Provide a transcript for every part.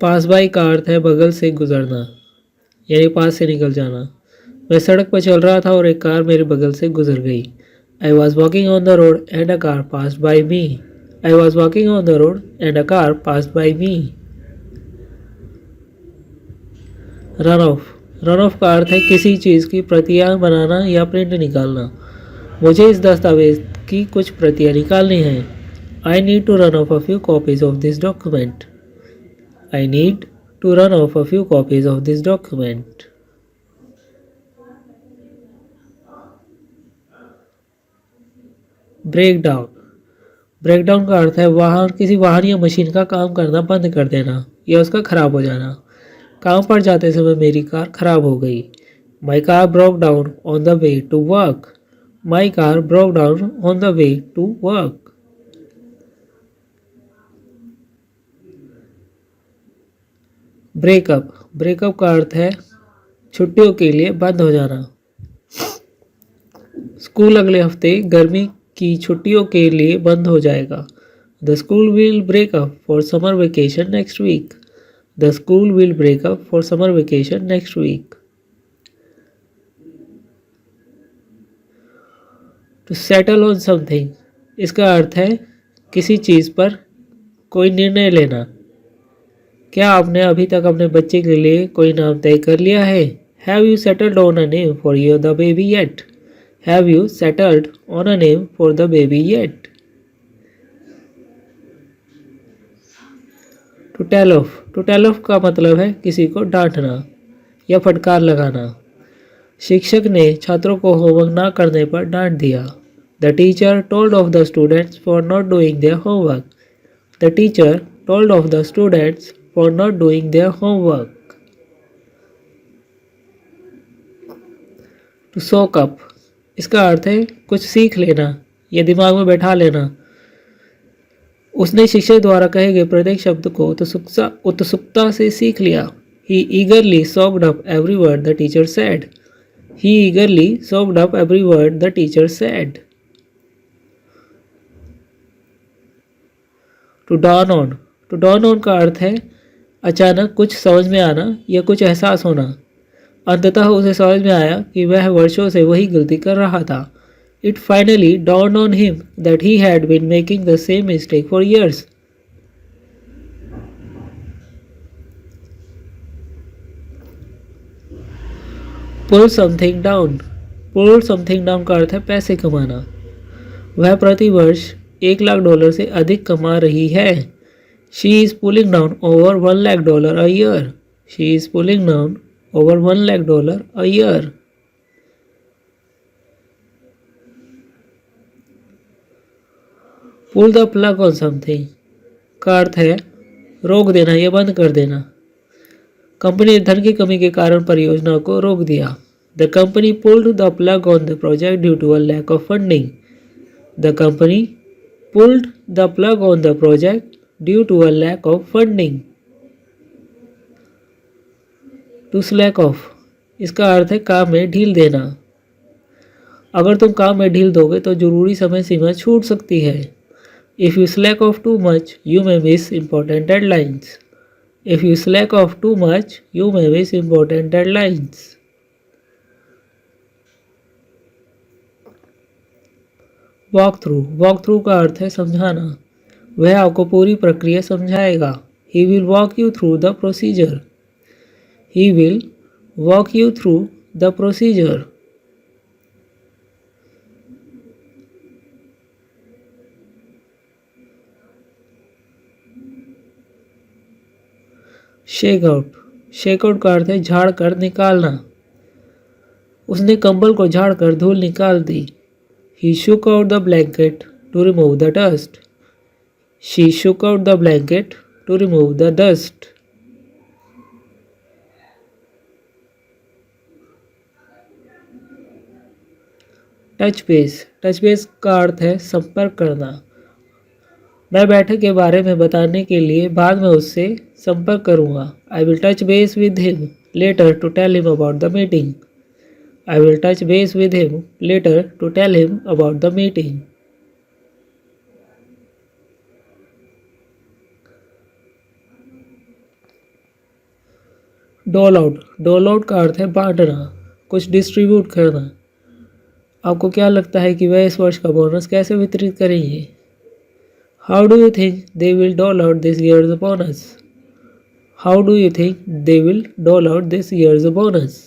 पास by का अर्थ है बगल से गुजरना, यानी पास से निकल जाना। मैं सड़क पर चल रहा था और एक कार मेरे बगल से गुजर गई। I was walking on the road and a car pass by me. I was walking on the road and a car pass by me. Run of. Run of का अर्थ है किसी चीज़ की प्रतियां बनाना या प्रिंट निकालना। मुझे इस दस्तावेज की कुछ प्रतियां निकालनी हैं। I need to run off a few copies of this document. I need to run off a few copies of this document. Break down. Break down का अर्थ है वाहन किसी वाहन या मशीन का काम करना बंद कर देना या उसका खराब हो जाना। काम पर जाते समय मेरी कार खराब हो गई। My car broke down on the way to work. My car broke down on the way to work. Breakup. Breakup का अर्थ है छुट्टियों के लिए बंद हो जाना। स्कूल अगले हफ्ते गर्मी की छुट्टियों के लिए बंद हो जाएगा। The school will break up for summer vacation next week. The school will break up for summer vacation next week. To settle on something, इसका अर्थ है किसी चीज़ पर कोई निर्णय लेना। क्या आपने अभी तक अपने बच्चे के लिए कोई नाम तय कर लिया है? Have you settled on a name for your the baby yet? Have you settled on a name for the baby yet? To tell off. To tell off का मतलब है किसी को डांटना या फटकार लगाना। शिक्षक ने छात्रों को होमवर्क ना करने पर डांट दिया। The teacher told off the students for not doing their homework. The teacher told off the students for not doing their homework. To soak up, इसका अर्थ है कुछ सीख लेना या दिमाग में बैठा लेना। उसने शिक्षक द्वारा कहे गए प्रत्येक शब्द को उत्सुकता से सीख लिया। He eagerly soaked up every word the teacher said. He eagerly soaked up every word the teacher said. To dawn on. To dawn on का अर्थ है अचानक कुछ समझ में आना या कुछ एहसास होना। अंततः उसे समझ में आया कि वह वर्षों से वही गलती कर रहा था। It finally dawned on him that he had been making the same mistake for years. Pull something down. Pull something down का अर्थ है पैसे कमाना। वह प्रति वर्ष $1,00,000 से अधिक कमा रही है। She is pulling down over $1,00,000 a year. She is pulling down over $1,00,000 a year. Pull the plug on something का अर्थ है रोक देना या बंद कर देना। कंपनी ने धन की कमी के कारण परियोजना को रोक दिया। The company pulled the plug on the project due to a lack of funding. The company pulled the plug on the project due to a lack of funding. To slack off, इसका अर्थ है काम में ढील देना। अगर तुम काम में ढील दोगे तो जरूरी समय सीमा छूट सकती है। If you slack off too much, you may miss important deadlines. If you slack off too much, you may miss important deadlines. Walk through. Walk through का अर्थ है समझाना। वह आपको पूरी प्रक्रिया समझाएगा। He will walk you through the procedure. He will walk you through the procedure. Shake out. Shake out का अर्थ है झाड़ कर निकालना। उसने कंबल को झाड़ कर धूल निकाल दी। He shook out the blanket to remove the dust. She shook out the blanket to remove the dust. Touch base. Touch base का अर्थ है संपर्क करना। मैं बैठक के बारे में बताने के लिए बाद में उससे संपर्क करूंगा। I will touch base with him later to tell him about the meeting. I will touch base with him later to tell him about the meeting. डोल आउट का अर्थ है बांटना, कुछ डिस्ट्रीब्यूट करना। आपको क्या लगता है कि वह इस वर्ष का बोनस कैसे वितरित करेंगे? How do you think they will dole out this year's bonus? How do you think they will dole out this year's bonus?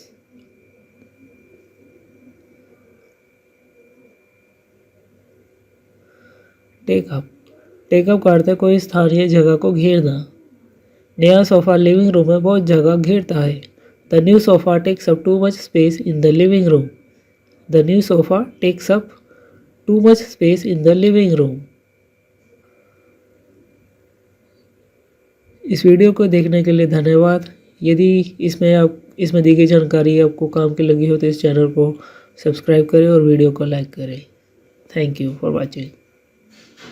Take up का अर्थ है कोई स्थानीय जगह को घेरना। नया सोफा लिविंग रूम में बहुत जगह घेरता है। The new sofa takes up too much space in the living room. The new sofa takes up too much space in the living room. इस वीडियो को देखने के लिए धन्यवाद। यदि इसमें दी गई जानकारी आपको काम की लगी हो तो इस चैनल को सब्सक्राइब करें और वीडियो को लाइक करें। Thank you for watching.